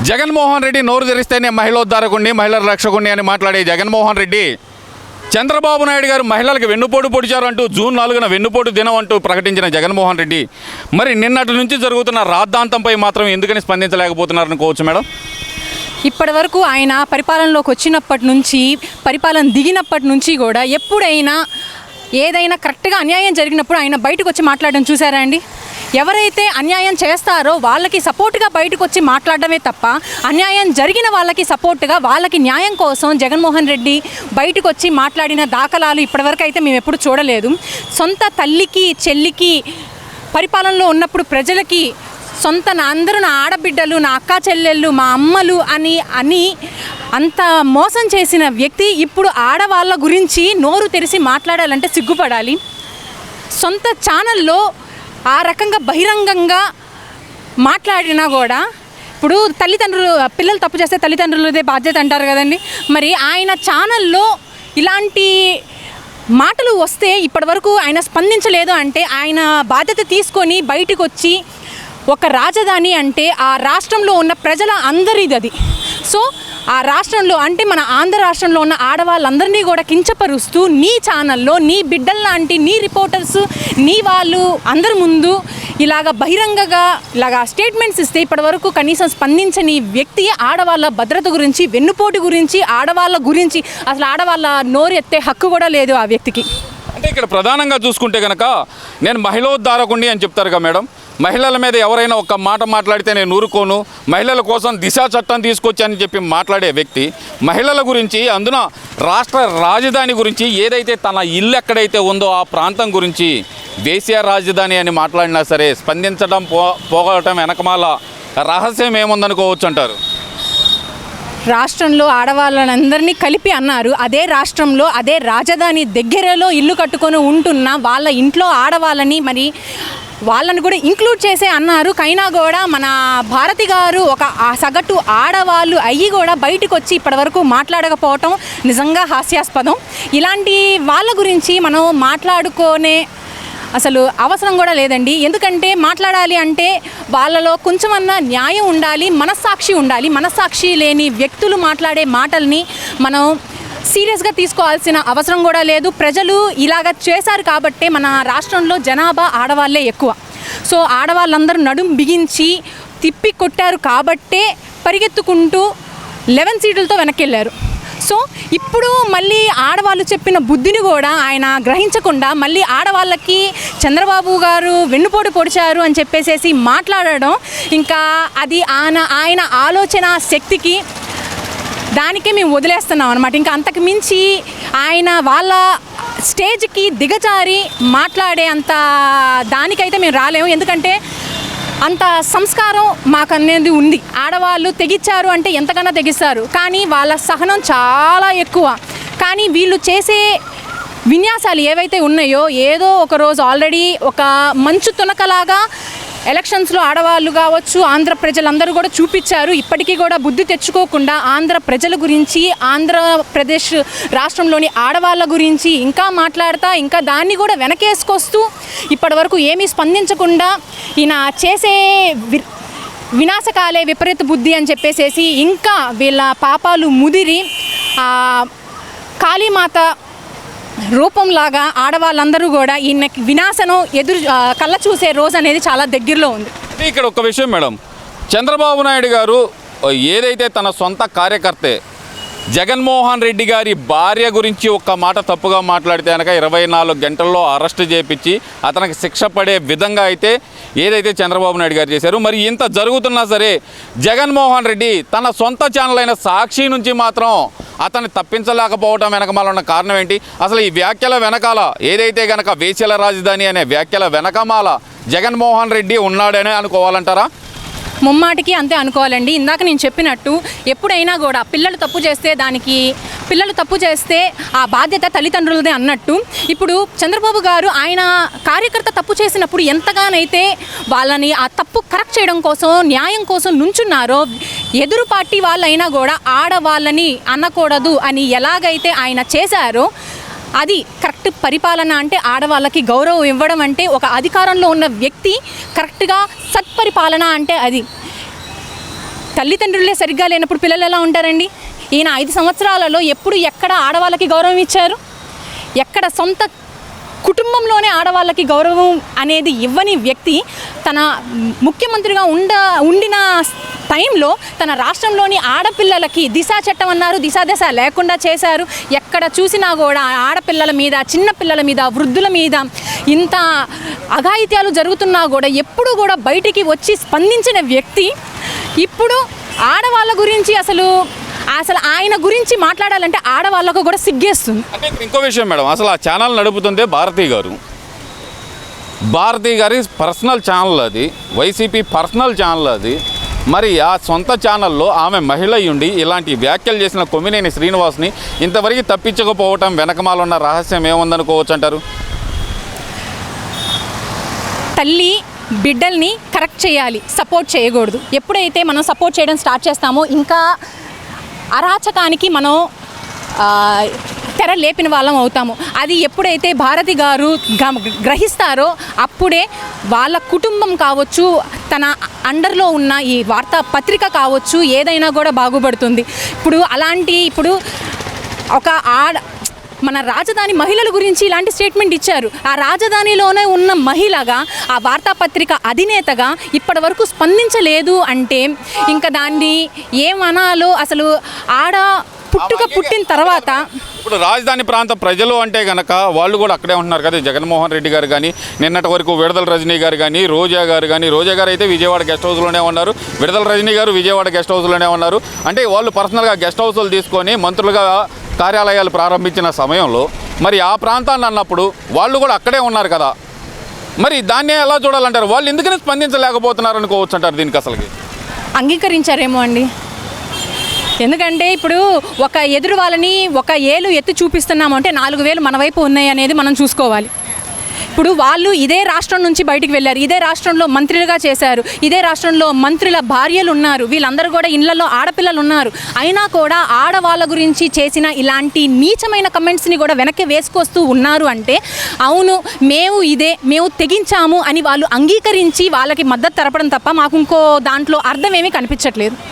జగన్మోహన్ రెడ్డి నోరు తెరిస్తేనే మహిళోద్ధారకుడిని మహిళల రక్షకుడిని అని మాట్లాడే జగన్మోహన్ రెడ్డి చంద్రబాబు నాయుడు గారు మహిళలకు వెన్నుపోటు పొడిచారు అంటూ జూన్ 4న వెన్నుపోటు దినం అంటూ ప్రకటించిన జగన్మోహన్ రెడ్డి మరి నిన్నటి నుంచి జరుగుతున్న రాద్ధాంతంపై మాత్రం ఎందుకని స్పందించలేకపోతున్నారనుకోవచ్చు మేడం? ఇప్పటి వరకు ఆయన పరిపాలనలోకి వచ్చినప్పటి నుంచి పరిపాలన దిగినప్పటి నుంచి కూడా ఎప్పుడైనా ఏదైనా కరెక్ట్గా అన్యాయం జరిగినప్పుడు ఆయన బయటకు వచ్చి మాట్లాడడం చూసారా అండి? ఎవరైతే అన్యాయం చేస్తారో వాళ్ళకి సపోర్ట్గా బయటకు వచ్చి మాట్లాడడమే తప్ప అన్యాయం జరిగిన వాళ్ళకి సపోర్ట్గా వాళ్ళకి న్యాయం కోసం జగన్మోహన్ రెడ్డి బయటకు వచ్చి మాట్లాడిన దాఖలాలు ఇప్పటివరకు అయితే మేము ఎప్పుడు చూడలేదు. సొంత తల్లికి చెల్లికి పరిపాలనలో ఉన్నప్పుడు ప్రజలకి అందరూ నా ఆడబిడ్డలు, నా అక్క చెల్లెళ్ళు, మా అమ్మలు అని అంత మోసం చేసిన వ్యక్తి ఇప్పుడు ఆడవాళ్ళ గురించి నోరు తెరిచి మాట్లాడాలంటే సిగ్గుపడాలి. సొంత ఛానల్లో ఆ రకంగా బహిరంగంగా మాట్లాడినా కూడా ఇప్పుడు పిల్లలు తప్పు చేస్తే తల్లిదండ్రులదే బాధ్యత అంటారు కదండి. మరి ఆయన ఛానల్లో ఇలాంటి మాటలు వస్తే ఇప్పటివరకు ఆయన స్పందించలేదు అంటే ఆయన బాధ్యత తీసుకొని బయటకు వచ్చి ఒక రాజధాని అంటే ఆ రాష్ట్రంలో ఉన్న ప్రజల అందరిది అది. సో ఆ రాష్ట్రంలో అంటే మన ఆంధ్ర రాష్ట్రంలో ఉన్న ఆడవాళ్ళందరినీ కూడా కించపరుస్తూ నీ ఛానల్లో నీ బిడ్డల్లాంటి నీ రిపోర్టర్స్ నీ వాళ్ళు అందరి ముందు ఇలాగ బహిరంగంగా ఇలాగా స్టేట్మెంట్స్ ఇస్తే ఇప్పటివరకు కనీసం స్పందించని వ్యక్తి ఆడవాళ్ళ భద్రత గురించి, వెన్నుపోటు గురించి, ఆడవాళ్ళ గురించి అసలు ఆడవాళ్ళ నోరు ఎత్తే హక్కు కూడా లేదు ఆ వ్యక్తికి. అంటే ఇక్కడ ప్రధానంగా చూసుకుంటే కనుక నేను మహిళోద్ధారకుడిని అని చెప్తారుగా మేడం. మహిళల మీద ఎవరైనా ఒక్క మాట మాట్లాడితే నేను ఊరుకోను, మహిళల కోసం దిశా చట్టం తీసుకొచ్చానని చెప్పి మాట్లాడే వ్యక్తి మహిళల గురించి, అందున రాష్ట్ర రాజధాని గురించి, ఏదైతే తన ఇల్లు ఎక్కడైతే ఉందో ఆ ప్రాంతం గురించి దేశీయ రాజధాని అని మాట్లాడినా సరే స్పందించడం పోగొట్టడం వెనకమాల రహస్యం ఏముందనుకోవచ్చు అంటారు? రాష్ట్రంలో ఆడవాళ్ళనందరినీ కలిపి అన్నారు. అదే రాష్ట్రంలో అదే రాజధాని దగ్గరలో ఇల్లు కట్టుకొని ఉంటున్న వాళ్ళ ఇంట్లో ఆడవాళ్ళని మరి వాళ్ళని కూడా ఇంక్లూడ్ చేసే అన్నారు. కైనా కూడా మన భారతి గారు ఒక సగటు ఆడవాళ్ళు అయ్యి కూడా బయటకు వచ్చి ఇప్పటివరకు మాట్లాడకపోవటం నిజంగా హాస్యాస్పదం. ఇలాంటి వాళ్ళ గురించి మనం మాట్లాడుకోనే అసలు అవసరం కూడా లేదండి. ఎందుకంటే మాట్లాడాలి అంటే వాళ్ళలో కొంచెమన్నా న్యాయం ఉండాలి, మనస్సాక్షి ఉండాలి. మనస్సాక్షి లేని వ్యక్తులు మాట్లాడే మాటల్ని మనం సీరియస్గా తీసుకోవాల్సిన అవసరం కూడా లేదు. ప్రజలు ఇలాగ చేశారు కాబట్టే మన రాష్ట్రంలో జనాభా ఆడవాళ్ళే ఎక్కువ. సో ఆడవాళ్ళందరూ నడుం బిగించి తిప్పి కొట్టారు కాబట్టే పరిగెత్తుకుంటూ 11 సీట్లతో వెనక్కి వెళ్ళారు. సో ఇప్పుడు మళ్ళీ ఆడవాళ్ళు చెప్పిన బుద్ధిని కూడా ఆయన గ్రహించకుండా మళ్ళీ ఆడవాళ్ళకి చంద్రబాబు గారు వెన్నుపోటు పొడిచారు అని చెప్పేసి మాట్లాడడం ఇంకా అది ఆయన ఆలోచన శక్తికి దానికే మేము వదిలేస్తున్నాం అనమాట. ఇంకా అంతకు మించి ఆయన వాళ్ళ స్టేజ్కి దిగజారి మాట్లాడే అంత దానికైతే మేము రాలేము. ఎందుకంటే అంత సంస్కారం మాకు అనేది ఉంది. ఆడవాళ్ళు తెగించారు అంటే ఎంతకన్నా తెగిస్తారు, కానీ వాళ్ళ సహనం చాలా ఎక్కువ. కానీ వీళ్ళు చేసే విన్యాసాలు ఏవైతే ఉన్నాయో ఏదో ఒక రోజు ఆల్రెడీ ఒక మంచు తునకలాగా ఎలక్షన్స్లో ఆడవాళ్ళు కావచ్చు ఆంధ్ర ప్రజలందరూ కూడా చూపించారు. ఇప్పటికీ కూడా బుద్ధి తెచ్చుకోకుండా ఆంధ్ర ప్రజల గురించి, ఆంధ్రప్రదేశ్ రాష్ట్రంలోని ఆడవాళ్ళ గురించి ఇంకా మాట్లాడుతూ ఇంకా దాన్ని కూడా వెనకేసుకొస్తూ ఇప్పటి వరకు ఏమీ స్పందించకుండా ఈయన చేసే వినాశకాలే విపరీత బుద్ధి అని చెప్పేసి ఇంకా వీళ్ళ పాపాలు ముదిరి కాళీమాత రూపంలాగా ఆడవాళ్ళందరూ కూడా ఈయనకి వినాశనం కళ్ళ చూసే రోజు అనేది చాలా దగ్గరలో ఉంది. ఇక్కడ ఒక విషయం మేడం, చంద్రబాబు నాయుడు గారు ఏదైతే తన సొంత కార్యకర్తే జగన్మోహన్ రెడ్డి గారి భార్య గురించి ఒక్క మాట తప్పుగా మాట్లాడితే కనుక 24 గంటల్లో అరెస్ట్ చేయించి అతనికి శిక్ష పడే విధంగా అయితే ఏదైతే చంద్రబాబు నాయుడు గారు చేశారు. మరి ఇంత జరుగుతున్నా సరే జగన్మోహన్ రెడ్డి తన సొంత ఛానల్ అయిన సాక్షి నుంచి మాత్రం అతన్ని తప్పించలేకపోవడం వెనకమాల ఉన్న కారణం ఏంటి? అసలు ఈ వ్యాఖ్యల వెనకాల ఏదైతే కనుక వేశ్యల రాజధాని అనే వ్యాఖ్యల వెనకమాల జగన్మోహన్ రెడ్డి ఉన్నాడనే అనుకోవాలంటారా? ముమ్మాటికి అంతే అనుకోవాలండి. ఇందాక నేను చెప్పినట్టు ఎప్పుడైనా కూడా పిల్లలు తప్పు చేస్తే ఆ బాధ్యత తల్లిదండ్రులదే అన్నట్టు ఇప్పుడు చంద్రబాబు గారు ఆయన కార్యకర్త తప్పు చేసినప్పుడు ఎంతగానైతే వాళ్ళని ఆ తప్పు కరెక్ట్ చేయడం కోసం న్యాయం కోసం నుంచున్నారో ఎదురు పార్టీ వాళ్ళైనా కూడా ఆడవాళ్ళని అనకూడదు అని ఎలాగైతే ఆయన చేశారో అది కరెక్ట్ పరిపాలన. అంటే ఆడవాళ్ళకి గౌరవం ఇవ్వడం అంటే ఒక అధికారంలో ఉన్న వ్యక్తి కరెక్ట్గా సత్పరిపాలన అంటే అది. తల్లిదండ్రులే సరిగ్గా లేనప్పుడు పిల్లలు ఎలా ఉంటారండి? ఈయన 5 సంవత్సరాలలో ఎక్కడ ఆడవాళ్ళకి గౌరవం ఇచ్చారు? ఎక్కడ సొంత కుటుంబంలోనే ఆడవాళ్ళకి గౌరవం అనేది ఇవ్వని వ్యక్తి తన ముఖ్యమంత్రిగా ఉండిన టైంలో తన రాష్ట్రంలోని ఆడపిల్లలకి దిశ చట్టం అన్నారు, దిశ లేకుండా చేశారు. ఎక్కడ చూసినా కూడా ఆడపిల్లల మీద, చిన్న పిల్లల మీద, వృద్ధుల మీద ఇంత అఘాయిత్యాలు జరుగుతున్నా కూడా ఎప్పుడు కూడా బయటికి వచ్చి స్పందించిన వ్యక్తి ఇప్పుడు ఆడవాళ్ళ గురించి అసలు ఆయన గురించి మాట్లాడాలంటే ఆడవాళ్ళకు కూడా సిగ్గేస్తుంది. అంటే ఇంకో విషయం మేడం, అసలు ఆ ఛానల్ నడుపుతుందే భారతి గారు. భారతి గారి పర్సనల్ ఛానల్ అది, వైసీపీ పర్సనల్ ఛానల్ అది. మరి ఆ సొంత ఛానల్లో ఆమె మహిళ ఉండి ఇలాంటి వ్యాఖ్యలు చేసిన కొమ్మినేని శ్రీనివాస్ని ఇంతవరకు తప్పించకపోవటం వెనకమాల ఉన్న రహస్యం ఏముందనుకోవచ్చు అంటారు? తల్లి బిడ్డల్ని కరెక్ట్ చేయాలి, సపోర్ట్ చేయకూడదు. ఎప్పుడైతే మనం సపోర్ట్ చేయడం స్టార్ట్ చేస్తామో ఇంకా అరాచకానికి మనం తెర లేపిన వాళ్ళం అవుతాము. అది ఎప్పుడైతే భారతి గారు గ్రహిస్తారో అప్పుడే వాళ్ళ కుటుంబం కావచ్చు, తన అండర్లో ఉన్న ఈ వార్తాపత్రిక కావచ్చు, ఏదైనా కూడా బాగుపడుతుంది. ఇప్పుడు ఒక మన రాజధాని మహిళల గురించి ఇలాంటి స్టేట్మెంట్ ఇచ్చారు. ఆ రాజధానిలోనే ఉన్న మహిళగా, ఆ వార్తాపత్రిక అధినేతగా ఇప్పటి వరకు స్పందించలేదు అంటే ఇంకా దాన్ని ఏమనాలో అసలు పుట్టిన తర్వాత. ఇప్పుడు రాజధాని ప్రాంత ప్రజలు అంటే కనుక వాళ్ళు కూడా అక్కడే ఉంటున్నారు కదా. జగన్మోహన్ రెడ్డి గారు కానీ, నిన్నటి వరకు విడుదల రజనీ గారు కానీ, రోజా గారు అయితే విజయవాడ గెస్ట్ హౌస్లోనే ఉన్నారు, విడుదల రజనీ గారు విజయవాడ గెస్ట్ హౌస్లోనే ఉన్నారు. అంటే వాళ్ళు పర్సనల్గా గెస్ట్ హౌస్లు తీసుకొని మంత్రులుగా కార్యాలయాలు ప్రారంభించిన సమయంలో మరి ఆ ప్రాంతాన్ని అన్నప్పుడు వాళ్ళు కూడా అక్కడే ఉన్నారు కదా. మరి దాన్ని ఎలా చూడాలంటారు? వాళ్ళు ఎందుకని స్పందించలేకపోతున్నారు అనుకోవచ్చు అంటారు? దీనికి అసలుకి అంగీకరించారేమో అండి. ఎందుకంటే ఇప్పుడు ఒక ఎదురు వాళ్ళని ఒక ఏలు ఎత్తి చూపిస్తున్నాము అంటే 4 వేలు మన వైపు ఉన్నాయి అనేది మనం చూసుకోవాలి. ఇప్పుడు వాళ్ళు ఇదే రాష్ట్రం నుంచి బయటికి వెళ్ళారు, ఇదే రాష్ట్రంలో మంత్రులుగా చేశారు, ఇదే రాష్ట్రంలో మంత్రుల భార్యలు ఉన్నారు, వీళ్ళందరూ కూడా ఇళ్లలో ఆడపిల్లలు ఉన్నారు. అయినా కూడా ఆడవాళ్ళ గురించి చేసిన ఇలాంటి నీచమైన కమెంట్స్ని కూడా వెనక్కి వేసుకొస్తూ ఉన్నారు అంటే అవును మేము తెగించాము అని వాళ్ళు అంగీకరించి వాళ్ళకి మద్దతు తెరపడం తప్ప మాకు ఇంకో దాంట్లో అర్థం ఏమీ కనిపించట్లేదు.